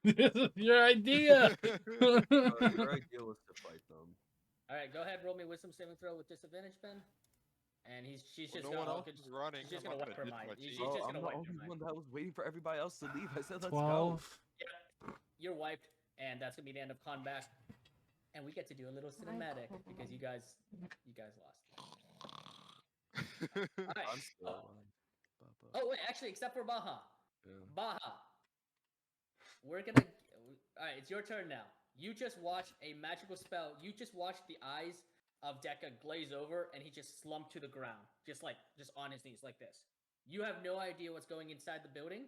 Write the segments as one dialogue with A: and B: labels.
A: This is your idea.
B: Your idea was to fight them.
C: All right, go ahead. Roll me wisdom saving throw with disadvantage, Ben. And she's
D: Well,
C: just
D: no
C: gonna
D: one else is
C: she's
D: running.
C: just
D: I'm
C: gonna
D: not
C: wipe
D: gonna
C: her
D: ditch
C: mind.
D: my
C: She's
D: team.
C: just
B: I'm
C: gonna
B: the
C: wipe your
B: only
C: mind.
B: one that was waiting for everybody else to leave. I said, let's go.
A: 12.
C: Yep, you're wiped, and that's gonna be the end of combat. And we get to do a little cinematic because you guys lost. All right.
B: I'm still
C: Oh,
B: alive. Papa.
C: oh wait, actually, except for Baha.
B: Yeah.
C: Baha, we're gonna. All right, it's your turn now. You just watched a magical spell. You just watched the eyes of Dekka glaze over, and he just slumped to the ground, just on his knees like this. You have no idea what's going inside the building.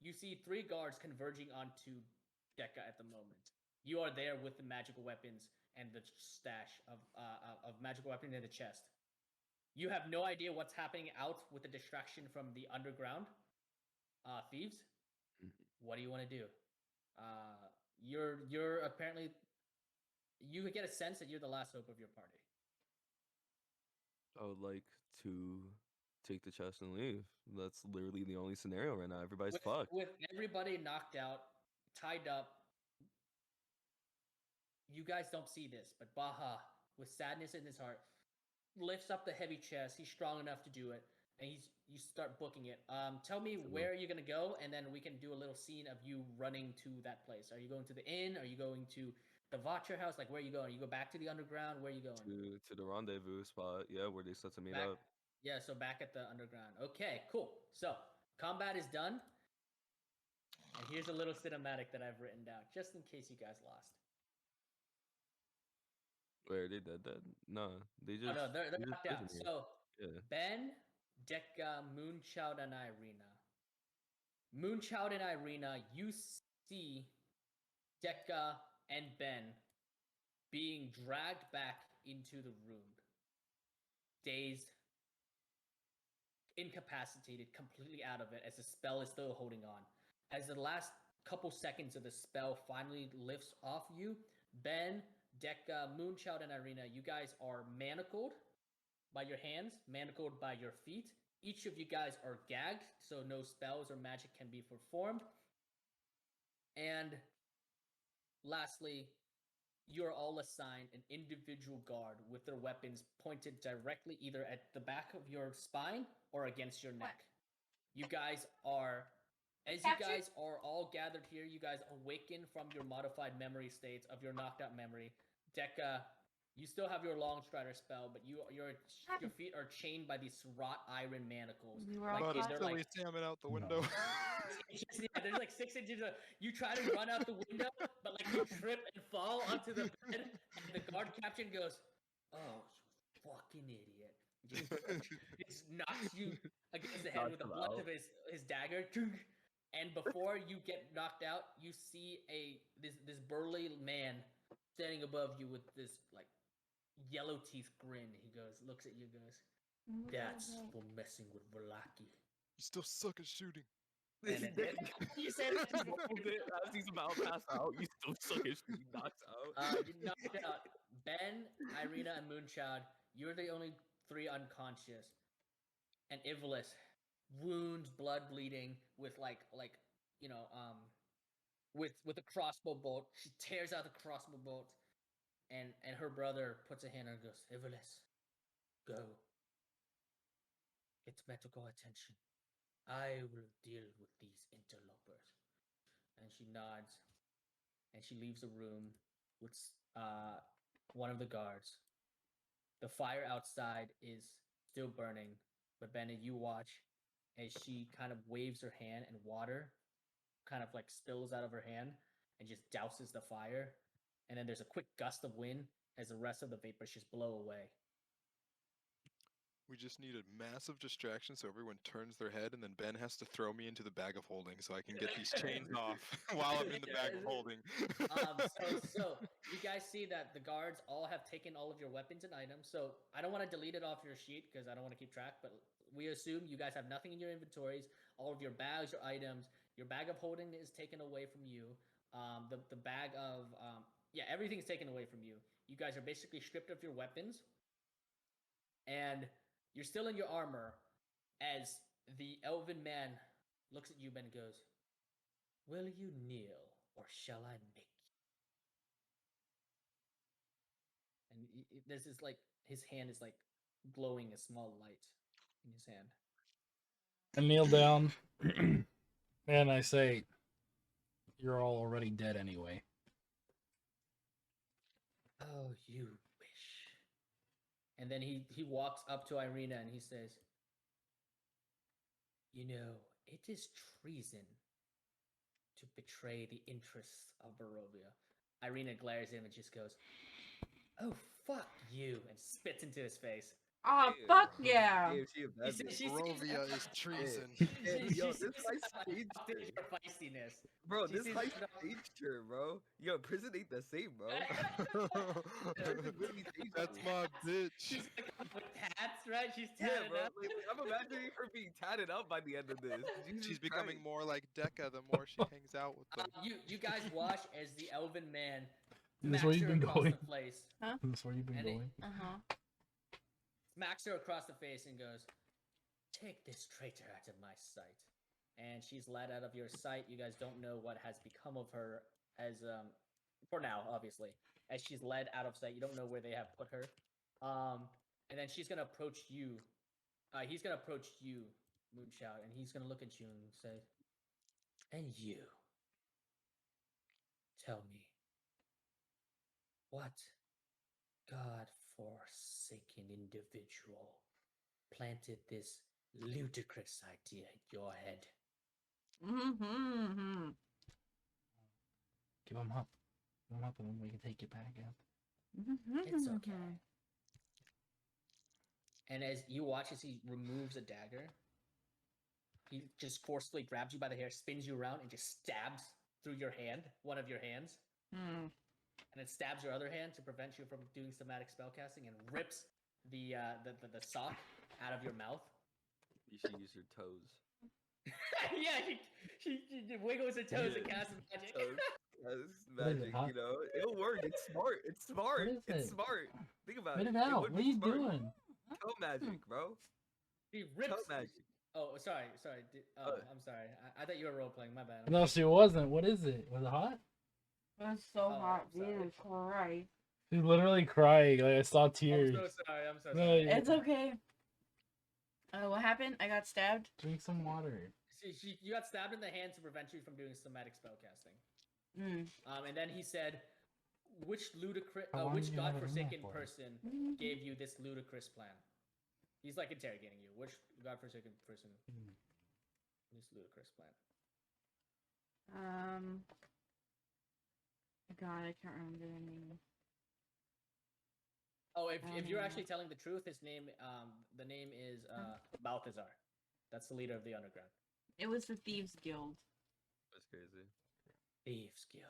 C: You see three guards converging onto Dekka at the moment. You are there with the magical weapons and the stash of magical weapons in the chest. You have no idea what's happening out with the distraction from the underground thieves.
B: Mhm.
C: What do you want to do? You're apparently you get a sense that you're the last hope of your party.
B: I would like to take the chest and leave. That's literally the only scenario right now. Everybody's
C: With
B: fucked.
C: with everybody knocked out, tied up, you guys don't see this, but Baha, with sadness in his heart, lifts up the heavy chest. He's strong enough to do it, and you start booking it. Tell me
B: So,
C: where you're gonna go, and then we can do a little scene of you running to that place. Are you going to the inn? Are you going to the Watcher house? Like, where are you going? You go back to the underground? Where are you going?
B: to the rendezvous spot, yeah, where they set to meet
C: Back.
B: up.
C: Yeah, so back at the underground. Okay, cool. So combat is done, and here's a little cinematic that I've written down just in case you guys lost.
B: Where they dead? Nah,
C: Oh no, they're
B: they just
C: knocked out.
B: prison here.
C: So
B: Yeah.
C: Ben, Dekka, Moonchild, and Irina. Moonchild and Irina, you see Dekka and Ben being dragged back into the room, dazed, incapacitated, completely out of it, as the spell is still holding on. As the last couple seconds of the spell finally lifts off you, Ben, Dekka, Moonchild, and Irina, you guys are manacled by your hands, manacled by your feet. Each of you guys are gagged, so no spells or magic can be performed. And lastly, you are all assigned an individual guard with their weapons pointed directly either at the back of your spine or against your neck. You guys are, as you
E: Captured?
C: guys are all gathered here, you guys awaken from your modified memory states of your knocked out memory. Dekka, you still have your long strider spell, but your feet are chained by these wrought iron manacles.
E: We were all
C: Like
D: About a
E: caught.
C: they're
D: silly
C: like
D: salmon out the window.
C: yeah, there's like 6 inches of. You try to run out the window, but like you trip and fall onto the bed, and the guard captain goes, "Oh, you fucking idiot!" Just knocks you against the head
B: Knocks
C: with the
B: them
C: blunt
B: out.
C: of his dagger. And before you get knocked out, you see this burly man standing above you with this like yellow teeth grin. He goes, looks at you, goes, "That's for messing with Velaki."
D: You still suck at shooting.
C: And then you said it.
B: As he's about to pass out, you still suck his he knocks out.
C: You knocked out Ben, Irina, and Moonchild. You're the only three unconscious. And Ivlis, wounds, blood bleeding, with you know, with a crossbow bolt. She tears out the crossbow bolt, and her brother puts a hand on her and goes, "Ivlis, go. Get medical attention. I will deal with these interlopers." And she nods, and she leaves the room with one of the guards. The fire outside is still burning, but Bennett, you watch as she kind of waves her hand and water kind of like spills out of her hand and just douses the fire. And then there's a quick gust of wind as the rest of the vapors just blow away.
D: We just need a massive distraction so everyone turns their head, and then Ben has to throw me into the bag of holding so I can get these chains off while I'm in the bag of holding.
C: So you guys see that the guards all have taken all of your weapons and items. So I don't want to delete it off your sheet because I don't want to keep track, but we assume you guys have nothing in your inventories. All of your bags, your items, your bag of holding is taken away from you. The bag of yeah, everything's taken away from you. You guys are basically stripped of your weapons, and you're still in your armor. As the elven man looks at you, Ben, and goes, "Will you kneel?" or shall I make you? And this is like his hand is like glowing a small light in his hand.
A: I kneel down and I say, "You're all already dead anyway."
C: Oh, you wish. And then he walks up to Irina and he says, "You know, it is treason to betray the interests of Barovia." Irina glares at him and just goes, "Oh, fuck you," and spits into his face.
E: Oh,
B: Damn,
E: fuck
B: bro.
E: yeah.
B: Damn, she a bad bitch.
D: Barovia is treason.
B: Yo, this high stage
C: your
B: her.
C: feistiness.
B: Bro,
C: She
B: this
C: sees
B: high
C: it up-
B: stage her, bro. Yo, prison ain't the same, bro. Prison really changed
D: That's
B: me.
D: my bitch.
C: She's like up with tats, right? She's
B: Yeah,
C: tatted
B: bro.
C: up.
B: Like, I'm imagining her being tatted up by the end of this. Jesus
D: She's becoming
B: Christ.
D: more like Decca the more she hangs out with them.
C: You guys watch as the elven man
A: Is this
C: smacks
A: where you've
C: her
A: been
C: across
A: going?
C: the face.
A: Is this where you've been
C: And it-
A: going?
E: Uh-huh.
C: Smacks her across the face and goes, "Take this traitor out of my sight." And she's led out of your sight. You guys don't know what has become of her as for now, obviously. As she's led out of sight, you don't know where they have put her. And then she's gonna approach you. He's gonna approach you, Moonshout, and he's gonna look at you and say, "And you, tell me, what God-forsaken individual planted this ludicrous idea in your head?"
E: Mm-hmm.
A: Give him up. Give him up and then we can take it back again.
C: It's okay. And as you watch as he removes a dagger, he just forcefully grabs you by the hair, spins you around, and just stabs through your hand, one of your hands,
E: Mm.
C: and then stabs your other hand to prevent you from doing somatic spellcasting, and rips the sock out of your mouth.
B: You should use your toes.
C: Yeah, she wiggles her toes and casts magic.
B: Toes. That's
A: What is it,
B: magic,
A: huh?
B: you know? It'll work. It's smart. It's smart.
A: is
B: It's
A: it?
B: smart. Think about
A: Spit
B: it.
A: it out.
B: would
A: What are
B: be
A: you
B: smart.
A: doing?
B: Toe magic, bro.
C: She
B: Toe
C: rips.
B: magic.
C: Oh, sorry. I'm sorry. I thought you were role playing. My bad.
A: No, she wasn't. What is it? Was it hot?
E: That's so
C: Oh,
E: hot.
C: I'm sorry.
E: Jesus Christ.
A: She's literally crying. Like I saw
C: I'm
A: tears.
C: so sorry. I'm so
A: No,
C: sorry.
A: yeah.
E: It's okay. What happened? I got stabbed.
A: Drink some water.
C: You got stabbed in the hand to prevent you from doing somatic spellcasting.
E: Mm.
C: And then he said, which
A: How long
C: which
A: did you have it in there
C: godforsaken
A: for?
C: person gave you this ludicrous plan?" He's like interrogating you. Which godforsaken person? This ludicrous plan.
E: God, I can't remember the name.
C: Oh, if you're actually telling the truth, his name, the name is Balthazar. That's the leader of the underground.
E: It was the Thieves Guild.
B: That's crazy.
C: Thieves Guild.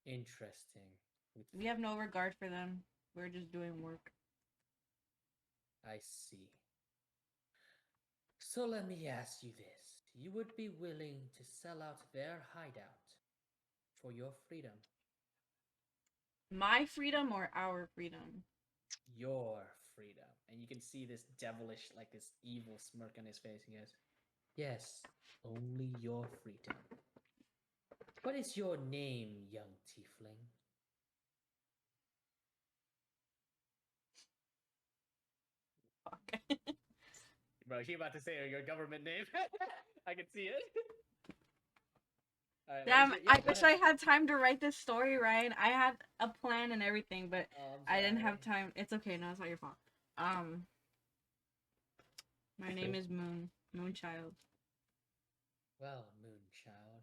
C: Interesting.
E: We have no regard for them. We're just doing work.
C: I see. So let me ask you this. You would be willing to sell out their hideout for your freedom?
E: My freedom or our freedom?
C: Your freedom. And you can see this devilish, like this evil smirk on his face. He goes, "Yes, only your freedom. What is your name, young tiefling?"
E: Fuck.
C: Bro, she about to say your government name. I can see it. Alright,
E: Damn,
C: what is your-
E: I
C: go
E: wish
C: ahead.
E: I had time to write this story, Ryan. I had a plan and everything, but
C: Oh, I'm
E: I didn't have
C: sorry.
E: time. It's okay, no, it's not your fault. My name is Moonchild.
C: Well, Moonchild,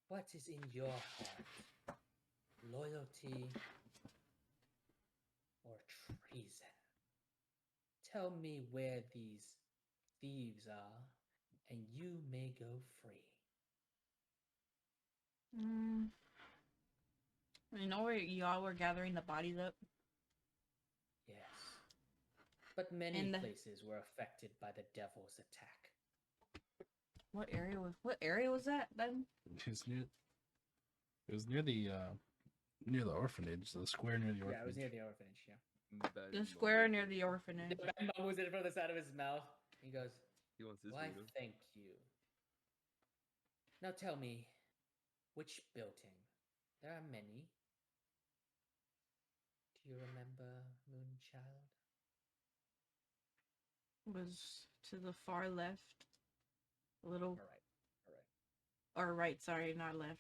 C: what is in your heart? Loyalty or treason? Tell me where these thieves are, and you may go free.
E: You know where y'all were gathering the bodies up?
C: Yes. But many
E: In the-
C: places were affected by the devil's attack.
E: What area was that then?
A: It was near the orphanage, the square near the orphanage.
C: Yeah, it was near the orphanage, yeah.
E: The square near the orphanage.
C: Ben moves it from the side of his mouth. He goes,
B: He wants his
C: "Why,
B: freedom.
C: thank you. Now tell me, which building? There are many. Do you remember, Moonchild?
E: Was to the far left. A little
C: All right.
E: or right, sorry, not left.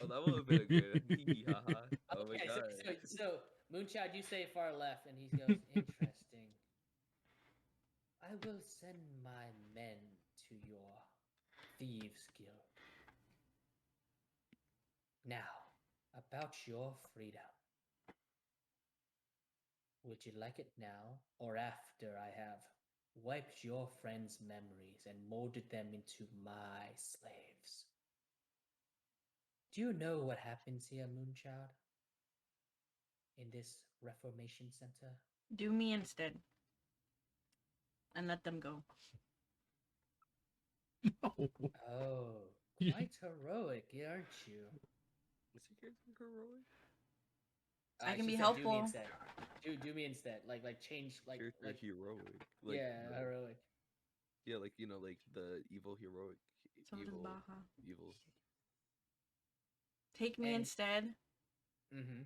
B: Oh, that would have been a good hee hee ha ha. Oh my
C: Okay,
B: god.
C: so Moonchild, you say far left, and he goes, interesting. I will send my men to your thieves guild. Now, about your freedom. Would you like it now or after I have wiped your friends' memories and molded them into my slaves? Do you know what happens here, Moonchild? In this Reformation Center?
E: Do me instead. And let them go.
C: Oh, quite heroic, aren't you?
B: Is he character heroic?
E: I can
C: she
E: be
C: said, Do me
E: helpful.
C: instead. Do me instead. Like change
B: Character heroic. Like
C: yeah,
B: the,
C: heroic.
B: yeah, like like the evil heroic.
E: So does
B: Evil.
E: Baja.
B: Evil.
E: Take me
C: And-
E: instead
C: Mm-hmm.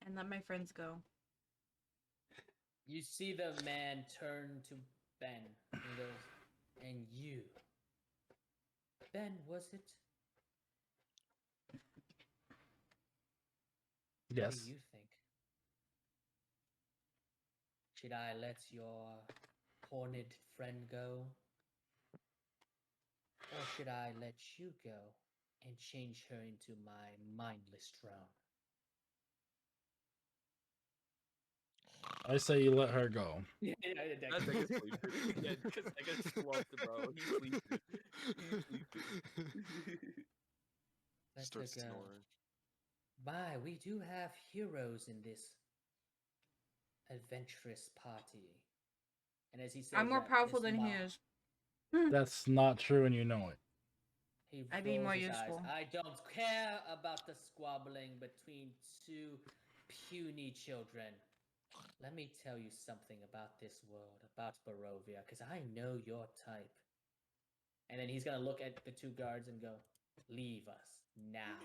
E: and let my friends go.
C: You see the man turn to Ben and goes, and you, Ben, was it? What
A: Yes.
C: do you think? Should I let your horned friend go? Or should I let you go and change her into my mindless drone?
A: I say you let her go.
C: Yeah,
B: That nigga's sleeping. Yeah, because nigga's slumped, bro. He's sleeping. He's sleeping.
C: Let
D: Starts
C: her go.
D: snoring.
C: My, we do have heroes in this adventurous party. And as he says
E: I'm more
C: that,
E: powerful
C: this
E: than he
C: mob-
E: is.
A: That's not true, and you know it.
C: He
E: I'd be
C: rolls
E: more
C: his
E: useful.
C: eyes. I don't care about the squabbling between two puny children. Let me tell you something about this world, about Barovia, because I know your type. And then he's gonna look at the two guards and go, "Leave us now."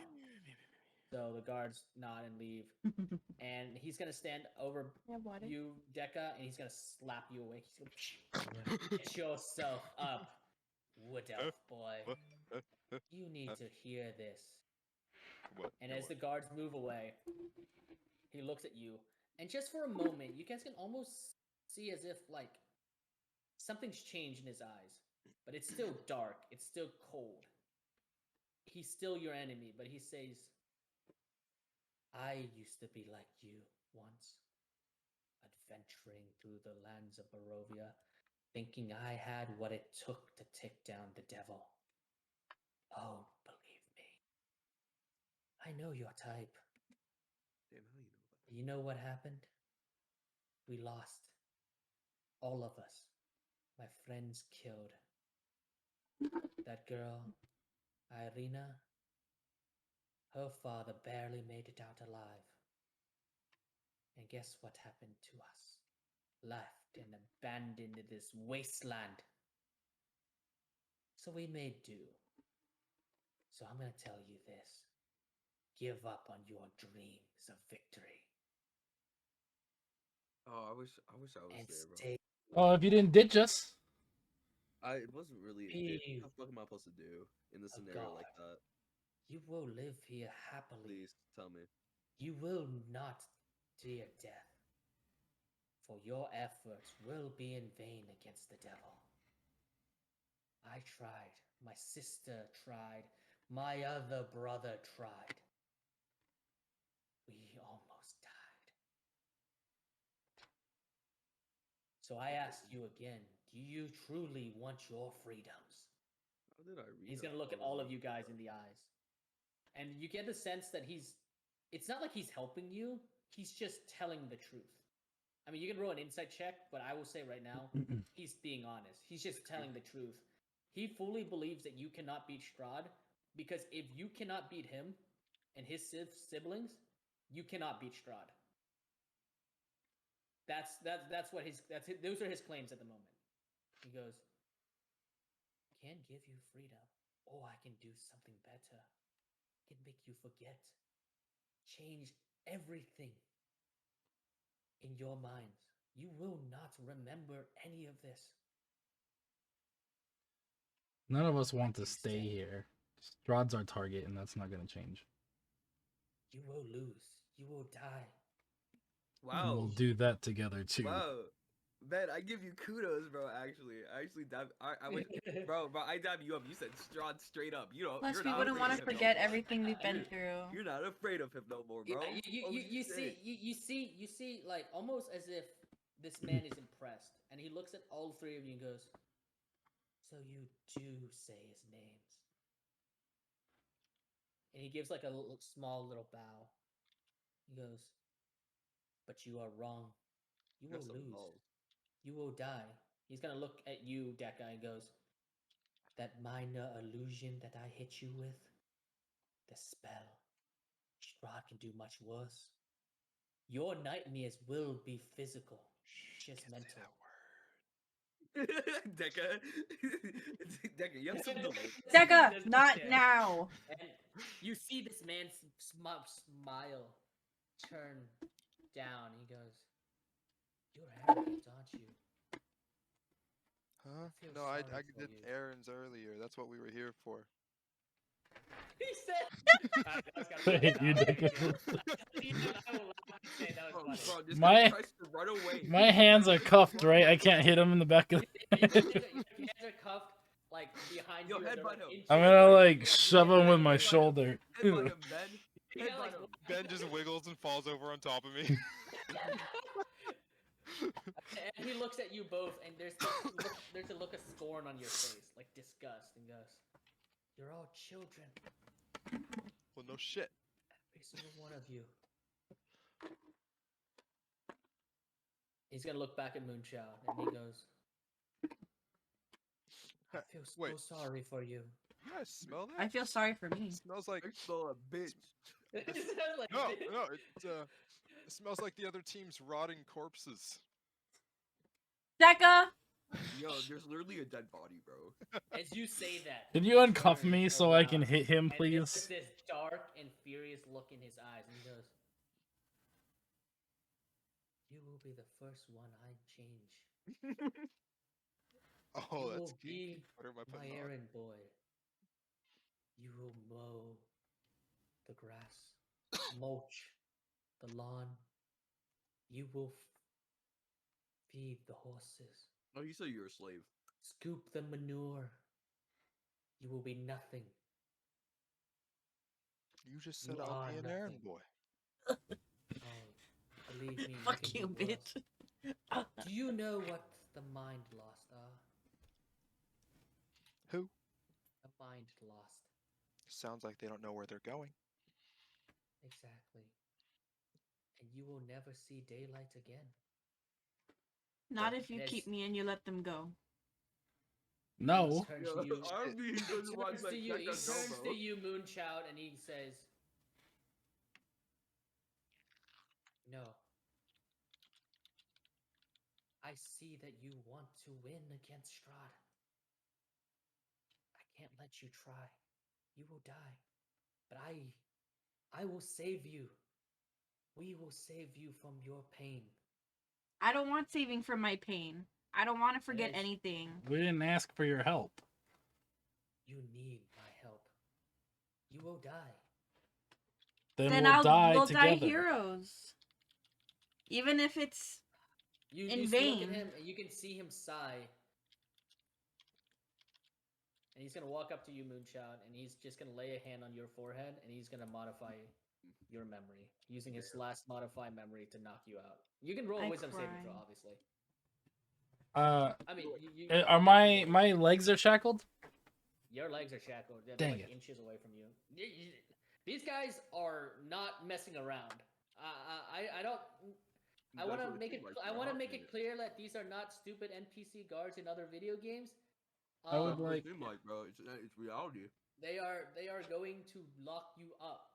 C: So the guards nod and leave, and he's gonna stand over
E: Yeah, water.
C: you, Decca, and he's gonna slap you awake. He's gonna get yourself up, Wood Elf boy. You need to hear this.
D: What?
C: And
D: Go
C: as
D: on.
C: the guards move away, he looks at you, and just for a moment, you guys can almost see as if like something's changed in his eyes, but it's still dark. It's still cold. He's still your enemy, but he says, "I used to be like you once, adventuring through the lands of Barovia, thinking I had what it took to take down the devil. Oh, believe me, I know your type.
B: Damn, how you know about that?
C: You know what happened? We lost. All of us. My friends killed. That girl, Irina, her father barely made it out alive. And guess what happened to us? Left and abandoned in this wasteland. So we made do. So I'm gonna tell you this. Give up on your dreams of victory.
B: Oh, I wish I was
C: And
B: there, bro.
C: stay
A: Oh, if you didn't ditch us,
B: It wasn't really.
C: Be
B: What the fuck am I supposed to do in a
C: a
B: scenario like
C: god.
B: that?
C: You will live here happily.
B: Please tell me.
C: You will not fear death. For your efforts will be in vain against the devil. I tried. My sister tried. My other brother tried. We almost died. So I ask you again, do you truly want your freedoms?
B: How did I read?
C: He's gonna look at all of you guys in the eyes. And you get the sense that it's not like he's helping you, he's just telling the truth. I mean, you can roll an insight check, but I will say right now, he's being honest. He's just telling the truth. He fully believes that you cannot beat Strahd, because if you cannot beat him and his siblings, you cannot beat Strahd. Those are his claims at the moment. He goes, "Can can give you freedom, or I can do something better. I can make you forget. Change everything in your minds. You will not remember any of this.
A: None of us want to
C: You
A: stay
C: said
A: here. Strahd's our target, and that's not going to change.
C: you will lose. You will die.
A: And we'll
B: Wow.
A: do that together too.
B: Wow. Ben, I give you kudos, bro. Actually, I actually dab. I wish, bro. I dab you up. You said Strahd straight up. You know,
E: Plus,
B: you're
E: we
B: not
E: wouldn't
B: afraid
E: want
B: of
E: to
B: him no
E: forget
B: more.
E: everything we've been
B: You're-
E: through.
B: You're not afraid of him no more, bro.
C: Yeah, you
B: Holy
C: see
B: shit.
C: you see like almost as if this man is impressed, and he looks at all three of you and goes, "So you do say his names?" And he gives like a small little bow. He goes, "But you are wrong. You will
B: Got some
C: lose.
B: balls.
C: You will die." He's gonna look at you, Dekka, and goes, "That minor illusion that I hit you with, the spell, Strahd can do much worse. Your nightmares will be physical, just
D: Can't say
C: mental."
D: that word.
B: Deca, Deca, you have some delay.
E: Becca, not now.
C: And you see this man's smile turn down. He goes, "You're arrogant, aren't you?"
D: Huh?
C: feel
D: No, I
C: sorry for
D: did
C: you.
D: errands earlier. That's what we were here for.
C: He said, that was kind of funny.
A: You did.
C: I will laugh and say that was funny.
B: Bro, this
A: My-
B: guy tries to run away.
A: My hands are cuffed, right? I can't hit him in the back of the
C: Your hands are cuffed like behind
B: Yo,
C: you. And they're,
B: headbutt
C: like,
B: him.
C: inches
A: I'm gonna
C: away
A: like
C: from you.
A: shove him with my
B: Headbutt him.
A: shoulder.
B: Headbutt him, Ben.
C: You gotta, like,
B: Headbutt him.
D: Ben just wiggles and falls over on top of me.
C: And he looks at you both, and there's a look of scorn on your face, like disgust, and goes, "You're all children,
D: Well, no shit.
C: every single one of you." He's gonna look back at Moonchild, and he goes, "I feel so
D: Wait.
C: sorry for you."
D: You guys smell that?
E: I feel sorry for me.
D: It smells like
B: I smell a bitch.
C: It sounds like
D: no,
C: this.
D: no. It smells like the other team's rotting corpses.
E: Becca,
B: Yo, there's literally a dead body, bro.
C: As you say that,
A: Can
C: he
A: you uncuff
C: turns
A: me so I can
C: around,
A: hit him,
C: and there's
A: please?
C: this dark and furious look in his eyes, and he goes, "You will be the first one I change.
D: Oh,
C: You
D: that's
C: will
D: kinky.
C: be
D: What am I
C: my
D: putting on?
C: errand boy. You will mow the grass, mulch the lawn. You will feed the horses,
B: Oh, you said you're a slave.
C: scoop the manure. You will be nothing.
D: You just said
C: You
D: I'll
C: are
D: be an
C: nothing.
D: errand boy.
C: Oh, believe me,
E: fuck
C: can
E: you,
C: do worse.
E: bitch.
C: Do you know what the mind lost are?
D: Who?
C: The mind lost.
D: Sounds like they don't know where they're going.
C: Exactly. And you will never see daylight again."
E: Not
C: Yeah,
E: if you
C: there's-
E: keep me and you let them go.
A: No.
C: He turns
B: Yo,
C: to you.
B: Arby
C: He
B: doesn't want
C: turns
B: that
C: to you. He
B: Deca go,
C: turns
B: bro.
C: to you, Moonchild, and he says, "No. I see that you want to win against Strahd. I can't let you try. You will die. But I will save you. We will save you from your pain."
E: I don't want saving from my pain. I don't want to forget
C: is-
E: anything.
A: We didn't ask for your help.
C: "You need my help. You will die."
A: Then
E: Then
A: we'll die
E: we'll
A: together.
E: die heroes. Even if it's
C: You
E: In
C: look at
E: vain.
C: him, and you can see him sigh. And he's gonna walk up to you, Moonchild, and he's just gonna lay a hand on your forehead, and he's gonna modify your memory using his last modify memory to knock you out. You can roll a
E: I
C: wisdom saving throw,
E: cry.
C: obviously. I mean,
A: Are my legs are shackled?
C: your legs are shackled. Yeah,
A: Dang
C: they're like
A: it.
C: inches away from you. These guys are not messing around. I don't. I want to make it. I want to make it clear that these are not stupid NPC guards in other video games.
A: I would
B: That's what it
A: like-
B: seemed like, bro. It's reality.
C: They are going to lock you up.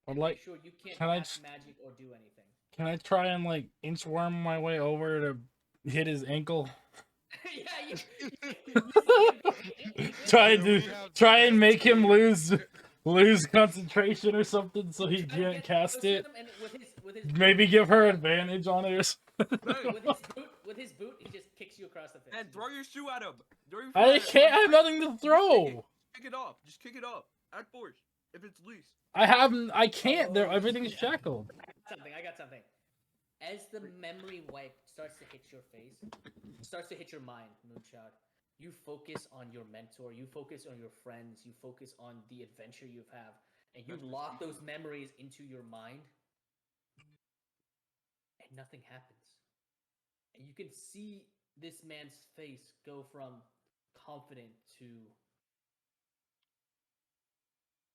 A: I'd
C: And
A: like.
C: make sure you can't
A: can I
C: cast
A: just-
C: magic or do anything.
A: Can I try and like inchworm my way over to hit his ankle?
C: Yeah, you see him go
A: Try
D: Do we
A: to
D: have
A: try and make him
D: next
A: lose concentration or something so he
C: Try to
A: can't
C: get
A: cast
C: close to
A: it.
C: him, and with his
A: Maybe give her advantage on it or something.
C: with his boot, he just kicks you across the face.
B: And throw your shoe at him. Throw your shoe
A: I
B: at him.
A: can't. I have
B: Just
A: nothing to
B: kick it.
A: throw.
B: Kick it off. Just kick it off. At force. If it's loose.
A: I haven't. I can't. There.
C: Oh,
A: Everything's
C: shit.
A: shackled.
C: I got something. As the memory wipe starts to hit your face, starts to hit your mind, Moonshot, you focus on your mentor, you focus on your friends, you focus on the adventure you have, and you lock those memories into your mind, and nothing happens. And you can see this man's face go from confident to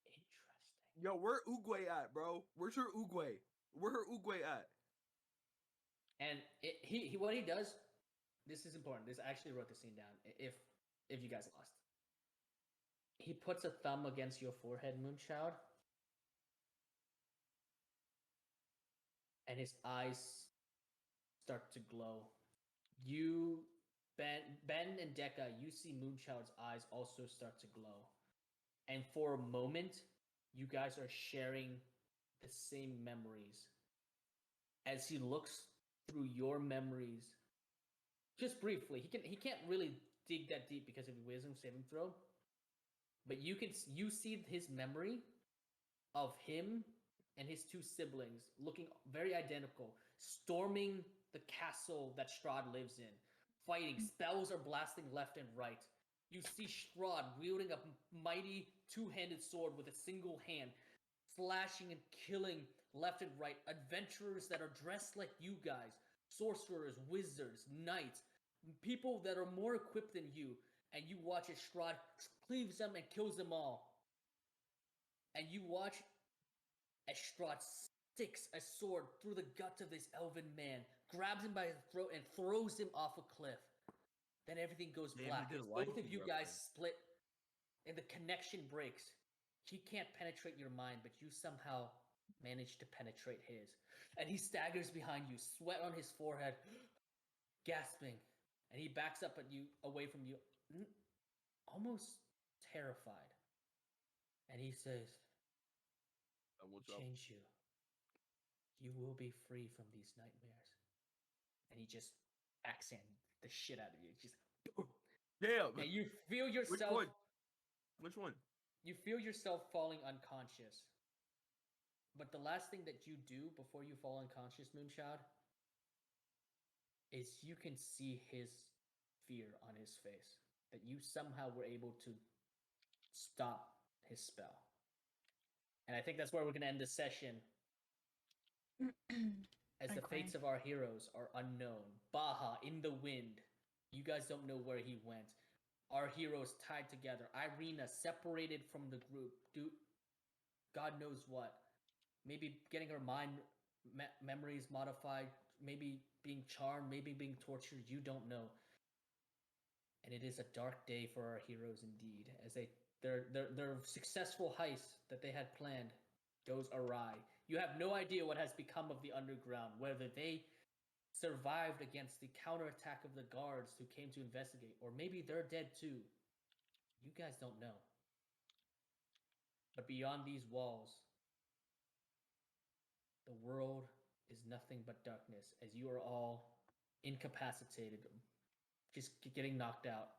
C: interesting.
B: Yo, where Uguay at, bro? Where's your Uguay? Where her Uguay at?
C: And he what he does, this is important. This I actually wrote the scene down. If you guys lost, he puts a thumb against your forehead, Moonchild, and his eyes start to glow. You, Ben and Dekka, you see Moonchild's eyes also start to glow, and for a moment, you guys are sharing the same memories. As he looks through your memories, just briefly, he can't really dig that deep because of the wisdom saving throw, but you see his memory of him and his two siblings looking very identical, storming the castle that Strahd lives in, fighting. Spells are blasting left and right. You see Strahd wielding a mighty two-handed sword with a single hand, slashing and killing left and right. Adventurers that are dressed like you guys, sorcerers, wizards, knights, people that are more equipped than you, and you watch as Strahd cleaves them and kills them all. And you watch as Strahd sticks a sword through the gut of this elven man, grabs him by the throat, and throws him off a cliff. Then everything goes black. Both of you guys split, and the connection breaks. He can't penetrate your mind, but you somehow manage to penetrate his. And he staggers behind you, sweat on his forehead, gasping. And he backs up at you, away from you, almost terrified. And he says, change you. You will be free from these nightmares. And he just backhand the shit out of you. Just
B: damn.
C: And you feel yourself.
B: Which one?
C: You feel yourself falling unconscious. But the last thing that you do before you fall unconscious, Moonchild, is you can see his fear on his face. That you somehow were able to stop his spell. And I think that's where we're going to end this session. As the fates of our heroes are unknown. Baja in the wind. You guys don't know where he went. Our heroes tied together. Irina separated from the group. God knows what. Maybe getting her mind memories modified. Maybe being charmed. Maybe being tortured. You don't know. And it is a dark day for our heroes indeed. As their successful heist that they had planned goes awry. You have no idea what has become of the underground, whether they survived against the counterattack of the guards who came to investigate, or maybe they're dead too. You guys don't know. But beyond these walls, the world is nothing but darkness as you are all incapacitated, just getting knocked out.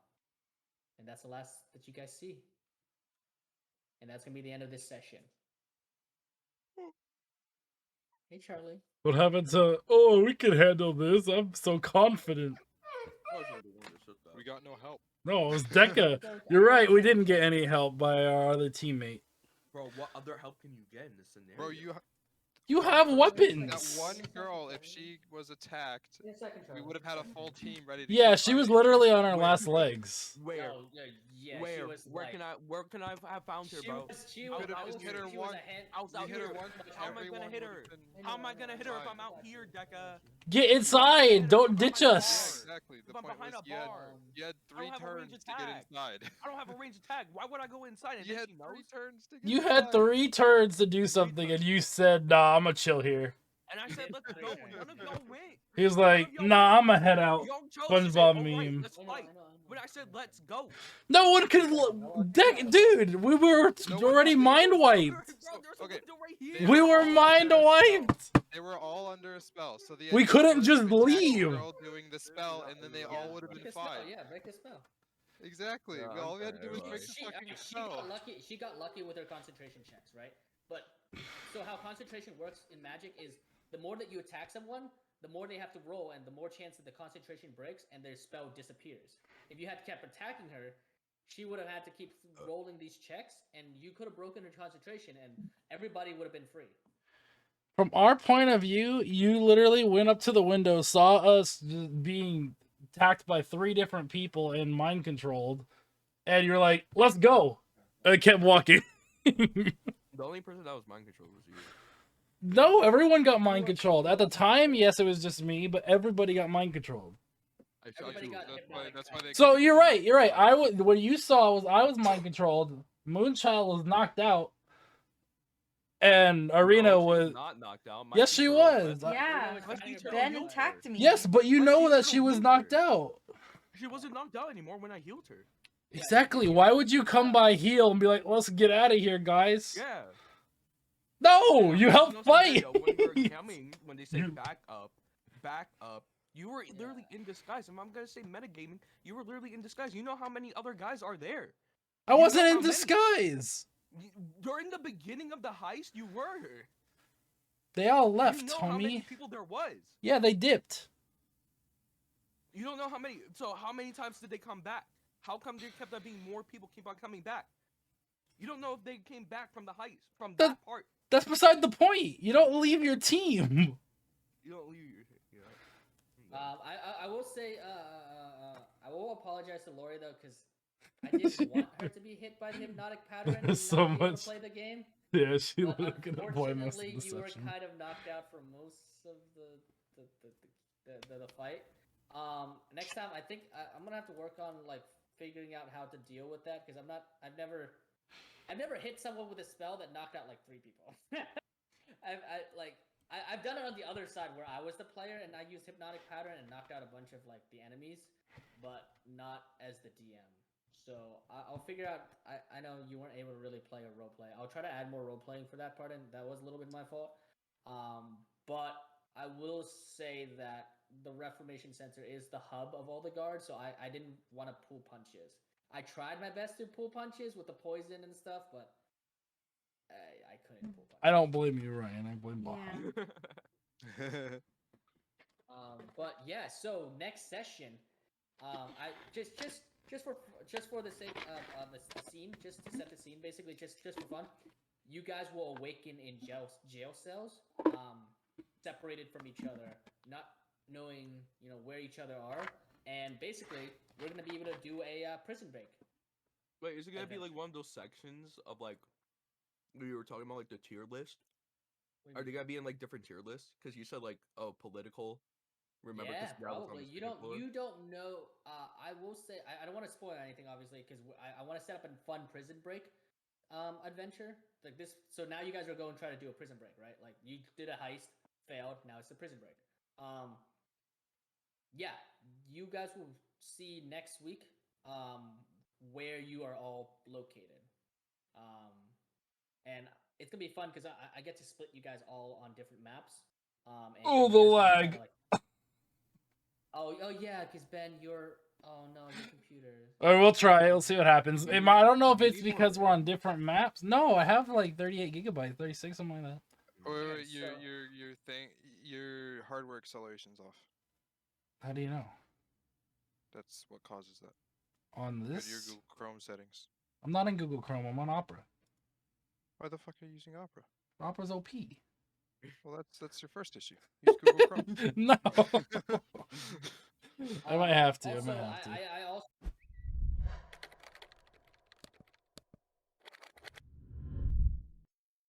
C: And that's the last that you guys see. And that's going to be the end of this session. Hey, Charlie.
A: What happened to? Oh, we can handle this. I'm so confident.
D: We got no help.
A: No, it was Dekka. You're right. We didn't get any help by our other teammate.
B: Bro, what other help can you get in this scenario?
D: Bro,
A: You have weapons.
D: that one girl, if she was attacked, we would have had a full team ready to
A: Yeah,
D: keep
A: she was
D: fighting.
A: literally on her last legs.
B: Where?
C: No, yeah,
B: Where?
C: she was
B: Where
C: like,
B: can I have found her, bro?
C: She
D: You
C: was,
D: could have
C: I
D: just
C: was,
D: hit her
C: she was
D: once.
C: a hand,
B: I was out
D: You hit her
B: here.
D: once,
B: How am I
D: everyone
B: gonna hit her?
D: would've been
B: How am I gonna hit her if
D: fine.
B: I'm out here, Dekka?
A: Get inside. Don't ditch
D: Yeah,
A: us.
D: exactly. The
B: If I'm
D: point
B: behind
D: was
B: a bar.
D: you had
B: I don't
D: 3
B: have a range
D: turns to get
B: attack.
D: inside.
B: I don't have a range attack. Why would I go inside? And
D: You
B: then
D: had
B: she
D: 3
B: knows.
D: turns to get
A: You
D: inside.
A: had 3 turns to do something, and you said, "Nah, I'm gonna chill here."
B: And I said, let's go. None of y'all went.
A: He was
B: None
A: like,
B: of y'all
A: "Nah,
B: went.
A: I'm gonna head out."
B: Y'all chose to say,
A: SpongeBob
B: all right,
A: meme.
B: let's fight. when I said let's go.
A: No one could. Dude, we were
D: No one
A: already
D: was
A: mind
D: able to-
A: wiped.
B: Bro, there's a
D: okay,
B: window right
D: they
B: here.
A: We
D: were
A: were
D: all
A: mind
D: under a spell.
A: wiped.
D: They were all under a spell, so the
A: We
D: idea
A: couldn't
D: was
A: just
D: to attack the
A: leave.
D: girl doing the spell, and then they all would have
C: Break
D: been
C: the spell,
D: fine.
C: yeah, break the spell.
D: Exactly.
B: Yeah,
D: All
B: I'm
D: we had to do was
B: sorry,
D: break
B: like-
D: the
C: She,
D: fucking
C: she
D: spell.
C: got lucky. She got lucky with her concentration checks, right? But so how concentration works in Magic is the more that you attack someone, the more they have to roll, and the more chance that the concentration breaks and their spell disappears. If you had kept attacking her, she would have had to keep rolling these checks, and you could have broken her concentration, and everybody would have been free.
A: From our point of view, you literally went up to the window, saw us being attacked by 3 different people and mind controlled, and you're like, "Let's go," and kept walking.
B: The only person that was mind controlled was you.
A: No, everyone got mind controlled. At the time, yes, it was just me, but everybody got mind controlled.
B: I shot
C: Everybody
B: you.
C: got
D: That's why they
A: So
D: couldn't
A: you're
D: use
A: right. You're right.
D: it.
A: I was what you saw was I was mind controlled. Moonchild was knocked out, and Arena
B: No, she
A: was.
B: not knocked out. My
A: Yes, she
B: teacher
A: was.
B: went-
E: Yeah.
C: was trying to
E: Ben
C: heal her.
E: attacked me.
A: Yes, but you
B: But
A: know
B: she
A: that
B: could've
A: she was
B: moved
A: knocked
B: her.
A: out.
B: She wasn't knocked out anymore when I healed her.
A: Exactly. Why would you come by heal and be like, "Let's get out of here, guys"?
B: Yeah.
A: No,
B: And
A: you
B: I'm
A: helped
B: watching on some
A: fight.
B: video when we're coming, when they say
A: You-
B: back up, you were literally in disguise. And I'm gonna say metagaming, you were literally in disguise. You know how many other guys are there?
A: I
B: You know
A: wasn't
B: how
A: in
B: many?
A: disguise.
B: During the beginning of the heist, you were.
A: They all left,
B: You know how many
A: homie.
B: people there was.
A: Yeah, they dipped.
B: You don't know how many. So how many times did they come back? How come there kept on being more people keep on coming back? You don't know if they came back from the heist, from
A: The-
B: that part.
A: That's beside the point. You don't leave your team.
B: You don't leave your. Yeah.
C: I will say I will apologize to Lori though because I didn't want her to be hit by the hypnotic pattern and
A: So
C: not be able
A: much-
C: to play the game.
A: Yeah, she
C: But
A: looked at a boy most of
C: unfortunately, you were
A: deception.
C: kind of knocked out for most of the fight. Next time, I think I'm gonna have to work on like figuring out how to deal with that because I've never hit someone with a spell that knocked out like 3 people. I've done it on the other side where I was the player and I used hypnotic pattern and knocked out a bunch of like the enemies, but not as the DM. So I'll figure out. I know you weren't able to really play a role play. I'll try to add more role playing for that part, and that was a little bit my fault. But I will say that the Reformation Center is the hub of all the guards, so I didn't want to pull punches. I tried my best to pull punches with the poison and stuff, but I couldn't pull punches.
A: I don't blame you, Ryan. I blame Bob.
E: Yeah.
C: But yeah, so next session, I just for the sake of the scene, just to set the scene, basically, just for fun, you guys will awaken in jail cells, separated from each other, not knowing where each other are, and basically we're gonna be able to do a prison break.
B: Wait, is it gonna be
C: Okay.
B: like one of those sections of like we were talking about, like the tier list? Are they gonna be in like different tier lists? Because you said like, oh, political. Remember? 'cause
C: Yeah,
B: that was on
C: probably.
B: the
C: You
B: second
C: don't.
B: floor.
C: You don't know. I will say. I don't want to spoil anything, obviously, because I want to set up a fun prison break, adventure like this. So now you guys are going to try to do a prison break, right? Like you did a heist, failed. Now it's a prison break. Yeah, you guys will see next week. Where you are all located. And it's gonna be fun because I get to split you guys all on different maps. And
A: Oh,
C: you
A: the
C: guys can
A: lag.
C: kinda, like- Oh yeah, because Ben, your computer.
A: Or we'll try. We'll see what happens.
B: You
A: I don't know if
B: you
A: it's
B: need more
A: because we're on
B: RAM.
A: different maps. No, I have like 38 gigabytes, 36, something like that.
D: Wait,
C: Okay,
D: your
C: so-
D: your thing, your hardware acceleration's off.
A: How do you know?
D: That's what causes that.
A: On
D: Go to your
A: this,
D: Google Chrome settings.
A: I'm not in Google Chrome. I'm on Opera.
D: Why the fuck are you using Opera?
A: Opera's OP.
D: Well, that's your first issue. Use Google Chrome.
A: No. I might have to.
C: Also,
A: I might have to.
C: I also